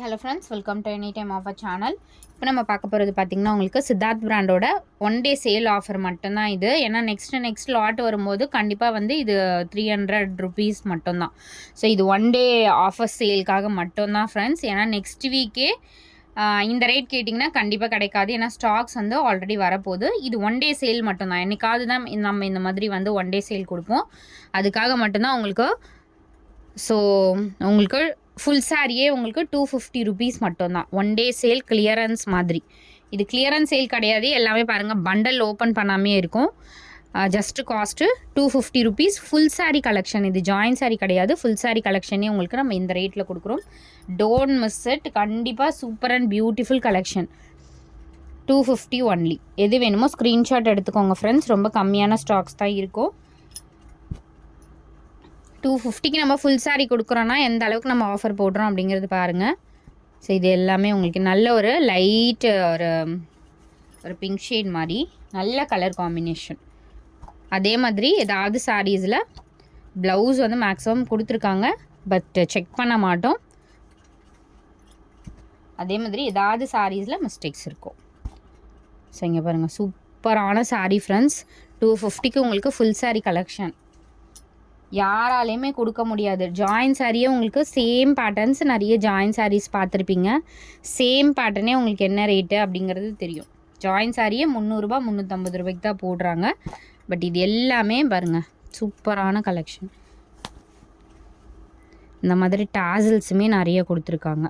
Hello friends, welcome to any time offer channel. இப்போ நம்ம பார்க்க போகிறது பார்த்திங்கன்னா உங்களுக்கு சித்தார்த் பிராண்டோட 1 டே சேல் ஆஃபர் மட்டும்தான் இது. ஏன்னா நெக்ஸ்ட் லாட் வரும்போது கண்டிப்பாக வந்து இது 300 rupees மட்டும்தான். ஸோ இது 1 டே ஆஃபர் சேலுக்காக மட்டும்தான் ஃப்ரெண்ட்ஸ். ஏன்னா நெக்ஸ்ட் வீக்கே இந்த ரேட் கேட்டிங்கன்னா கண்டிப்பாக கிடைக்காது. ஏன்னா ஸ்டாக்ஸ் வந்து ஆல்ரெடி வரப்போகுது. இது 1 டே சேல் மட்டும்தான். என்னைக்காவது தான் நம்ம இந்த மாதிரி வந்து 1 டே சேல் கொடுப்போம். அதுக்காக மட்டும்தான் உங்களுக்கு. ஸோ உங்களுக்கு ஃபுல் சாரியே உங்களுக்கு 250 rupees மட்டும்தான். 1 டே சேல் கிளியரன்ஸ் மாதிரி. இது கிளியரன்ஸ் சேல் கிடையாது. எல்லாமே பாருங்கள், பண்டல் ஓப்பன் பண்ணாமே இருக்கும். Just cost 250 rupees. Full sari collection இது. ஜாயின் சாரீ கிடையாது, ஃபுல் சாரீ கலெக்ஷனே உங்களுக்கு நம்ம இந்த ரேட்டில் கொடுக்குறோம். Don't miss it. கண்டிப்பாக super and beautiful collection. 250 only. எது வேணுமோ ஸ்க்ரீன்ஷாட் எடுத்துக்கோங்க ஃப்ரெண்ட்ஸ். ரொம்ப கம்மியான ஸ்டாக்ஸ் தான் இருக்கும். 250க்கு நம்ம ஃபுல் சாரீ கொடுக்குறோன்னா எந்த அளவுக்கு நம்ம ஆஃபர் போடுறோம் அப்படிங்கிறது பாருங்கள். ஸோ இது எல்லாமே உங்களுக்கு நல்ல ஒரு லைட் ஒரு பிங்க் ஷேட் மாதிரி நல்ல கலர் காம்பினேஷன். அதே மாதிரி ஏதாவது சாரீஸில் ப்ளவுஸ் வந்து மேக்ஸிமம் கொடுத்துருக்காங்க, பட் செக் பண்ண மாட்டோம். அதே மாதிரி ஏதாவது சாரீஸில் மிஸ்டேக்ஸ் இருக்கும். ஸோ இங்கே பாருங்கள், சூப்பரான சாரீ ஃப்ரெண்ட்ஸ். 250க்கு உங்களுக்கு ஃபுல் சாரீ கலெக்ஷன் யாராலையுமே கொடுக்க முடியாது. ஜாயின் சாரியே உங்களுக்கு சேம் பேட்டர்ன்ஸ், நிறைய ஜாயின் சாரீஸ் பார்த்துருப்பீங்க. சேம் பேட்டர்னே உங்களுக்கு என்ன ரேட்டு அப்படிங்கிறது தெரியும். ஜாயின் சாரியே 300 350 ரூபாய்க்கு தான் போடுறாங்க. பட் இது எல்லாமே பாருங்கள், சூப்பரான கலெக்ஷன். இந்த மாதிரி டாசல்ஸுமே நிறைய கொடுத்துருக்காங்க.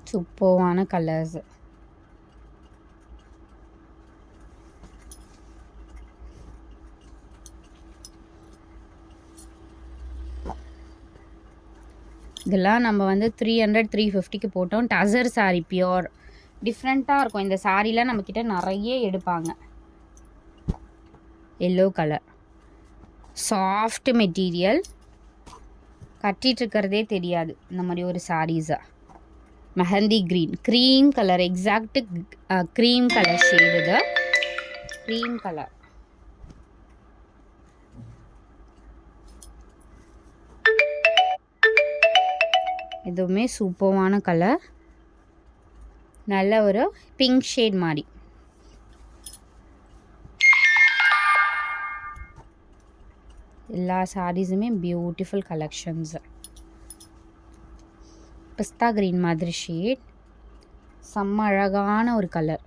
சூப்பரான கலர்ஸ். இதெல்லாம் நம்ம வந்து 300 350க்கு போட்டோம். டசர் சாரீ பியோர் டிஃப்ரெண்ட்டாக இருக்கும். இந்த சாரீலாம் நம்மக்கிட்ட நிறைய எடுப்பாங்க. எல்லோ கலர், சாஃப்ட் மெட்டீரியல், கட்டிகிட்ருக்கிறதே தெரியாது இந்த மாதிரி ஒரு சாரீஸை. Mehndi green, cream colour, exact cream colour shade. இது க்ரீம் கலர். இதுவுமே சூப்பரான கலர். நல்ல ஒரு பிங்க் ஷேட் மாதிரி. எல்லா சாரீஸுமே பியூட்டிஃபுல் கலெக்ஷன்ஸ். பிஸ்தா கிரீன் மாதிரி ஷேட், செம்ம அழகான ஒரு கலர்.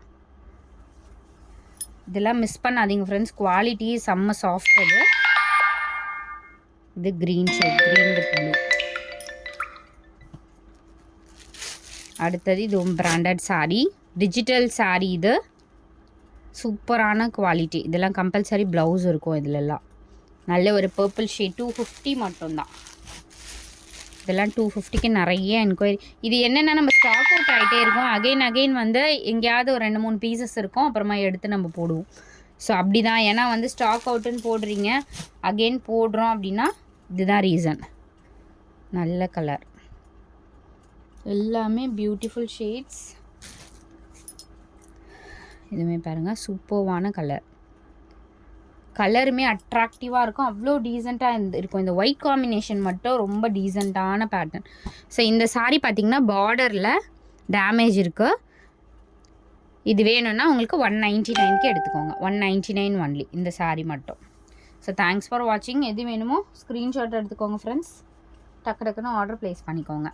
இதெல்லாம் மிஸ் பண்ணாதீங்க ஃப்ரெண்ட்ஸ், குவாலிட்டி செம்ம சாஃப்ட். இது green shade, green with blue. அடுத்தது இது பிராண்டட் சாரீ, டிஜிட்டல் சாரீ. இது சூப்பரான குவாலிட்டி. இதெல்லாம் கம்பல்சரி ப்ளவுஸ் இருக்கும் இதிலெல்லாம். நல்ல ஒரு பர்பிள் ஷேட். 250 மட்டும்தான். இதெல்லாம் 250க்கு நிறைய என்கொயரி. இது என்னென்னா நம்ம ஸ்டாக் அவுட் ஆகிட்டே இருக்கும். அகெயின் வந்து எங்கேயாவது ஒரு 2-3 பீசஸ் இருக்கும், அப்புறமா எடுத்து நம்ம போடுவோம். ஸோ அப்படி தான். ஏன்னா வந்து ஸ்டாக் அவுட்டுன்னு போடுறீங்க, அகெயின் போடுறோம் அப்படின்னா இதுதான் ரீசன். நல்ல கலர், எல்லாமே பியூட்டிஃபுல் ஷேட்ஸ். இதுவுமே பாருங்கள், சூப்பரான கலர். கலருமே அட்ராக்டிவாக இருக்கும், அவ்வளோ டீசெண்டாக இருக்கும். இந்த ஒயிட் காம்பினேஷன் மட்டும் ரொம்ப டீசெண்டான பேட்டர்ன். ஸோ இந்த சாரீ பார்த்திங்கன்னா பார்டரில் டேமேஜ் இருக்குது. இது வேணும்னா உங்களுக்கு 199க்கு எடுத்துக்கோங்க. 199 ஒன்லி இந்த சாரீ மட்டும். ஸோ தேங்க்ஸ் ஃபார் வாட்சிங். எது வேணுமோ ஸ்க்ரீன்ஷாட் எடுத்துக்கோங்க ஃப்ரெண்ட்ஸ். டக்குன்னு ஆர்டர் ப்ளேஸ் பண்ணிக்கோங்க.